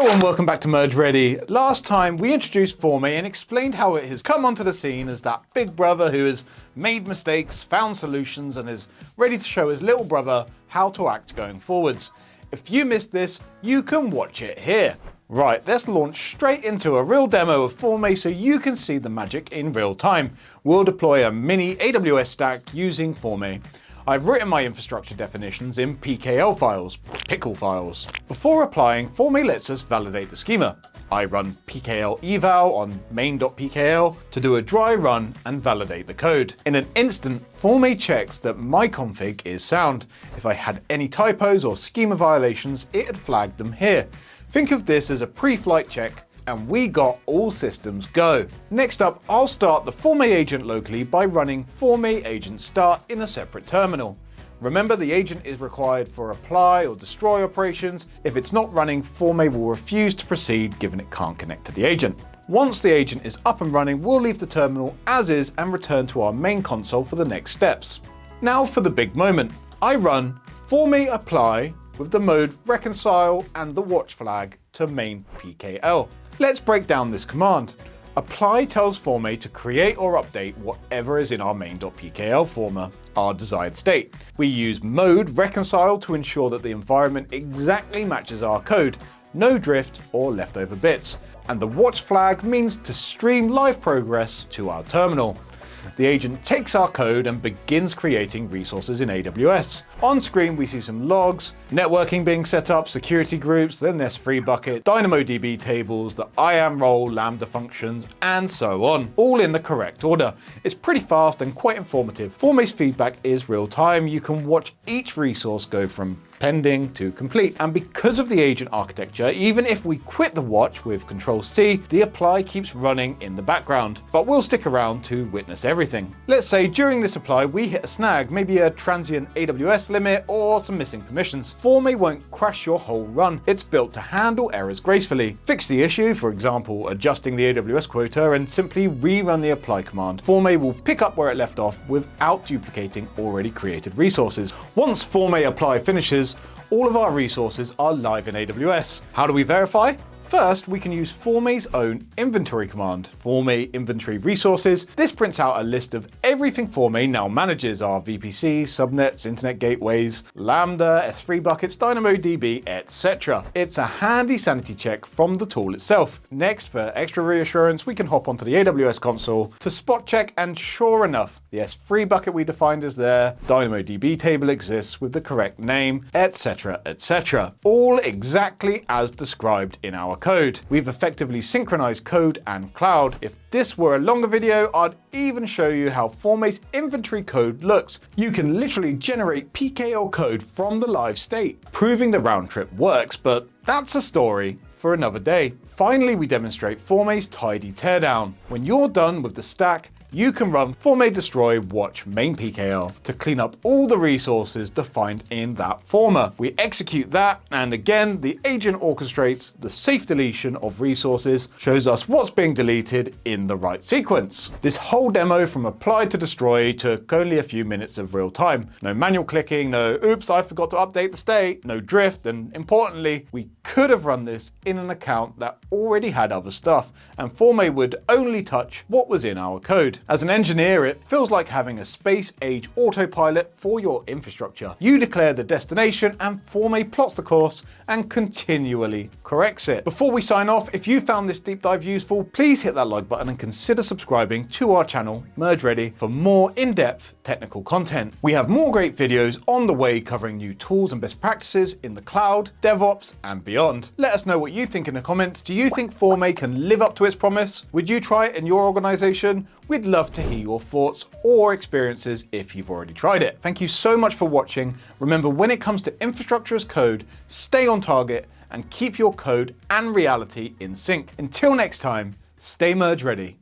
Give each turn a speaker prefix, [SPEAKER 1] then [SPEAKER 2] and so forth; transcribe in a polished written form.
[SPEAKER 1] Hello and welcome back to Merge Ready. Last time we introduced Formae and explained how it has come onto the scene as that big brother who has made mistakes, found solutions, and is ready to show his little brother how to act going forwards. If you missed this, you can watch it here. Right, let's launch straight into a real demo of Formae so you can see the magic in real time. We'll deploy a mini AWS stack using Formae. I've written my infrastructure definitions in PKL files, Pickle files. Before applying, Formae lets us validate the schema. I run PKL eval on main.pkl to do a dry run and validate the code. In an instant, Formae checks that my config is sound. If I had any typos or schema violations, it had flagged them here. Think of this as a pre-flight check, and we got all systems go. Next up, I'll start the Formae agent locally by running Formae agent start in a separate terminal. Remember, the agent is required for apply or destroy operations. If it's not running, Formae will refuse to proceed given it can't connect to the agent. Once the agent is up and running, we'll leave the terminal as is and return to our main console for the next steps. Now for the big moment. I run Formae apply with the mode reconcile and the watch flag to main PKL. Let's break down this command. Apply tells Formae to create or update whatever is in our main.pkl former, our desired state. We use mode reconcile to ensure that the environment exactly matches our code, no drift or leftover bits. And the watch flag means to stream live progress to our terminal. The agent takes our code and begins creating resources in AWS. On screen, we see some logs, networking being set up, security groups, the S3 bucket, DynamoDB tables, the IAM role, Lambda functions, and so on, all in the correct order. It's pretty fast and quite informative. Formae's feedback is real time. You can watch each resource go from pending to complete. And because of the agent architecture, even if we quit the watch with Control-C, the apply keeps running in the background, but we'll stick around to witness everything. Let's say during this apply, we hit a snag, maybe a transient AWS limit or some missing permissions. Formae won't crash your whole run. It's built to handle errors gracefully. Fix the issue, for example, adjusting the AWS quota, and simply rerun the apply command. Formae will pick up where it left off without duplicating already created resources. Once Formae apply finishes, all of our resources are live in AWS. How do we verify? First, we can use Formae's own inventory command, Formae inventory resources. This prints out a list of everything Formae now manages, our VPCs, subnets, internet gateways, Lambda, S3 buckets, DynamoDB, etc. It's a handy sanity check from the tool itself. Next, for extra reassurance, we can hop onto the AWS console to spot check, and sure enough, the S3 bucket we defined is there, DynamoDB table exists with the correct name, etc, etc. All exactly as described in our code. We've effectively synchronized code and cloud. If this were a longer video, I'd even show you how Formae's inventory code looks. You can literally generate PKL code from the live state, proving the round trip works, but that's a story for another day. Finally, we demonstrate Formae's tidy teardown. When you're done with the stack, you can run Formae destroy watch main PKL to clean up all the resources defined in that former. We execute that, and again, the agent orchestrates the safe deletion of resources, shows us what's being deleted in the right sequence. This whole demo from apply to destroy took only a few minutes of real time. No manual clicking, no oops, I forgot to update the state, no drift, and importantly, we could have run this in an account that already had other stuff, and Formae would only touch what was in our code. As an engineer, it feels like having a space-age autopilot for your infrastructure. You declare the destination and Formae plots the course and continually corrects it. Before we sign off, if you found this deep dive useful, please hit that like button and consider subscribing to our channel, Merge Ready, for more in-depth technical content. We have more great videos on the way covering new tools and best practices in the cloud, DevOps, and beyond. Let us know what you think in the comments. Do you think Formae can live up to its promise? Would you try it in your organization? We'd love to hear your thoughts or experiences if you've already tried it. Thank you so much for watching. Remember, when it comes to infrastructure as code, stay on target and keep your code and reality in sync. Until next time, stay Merge Ready.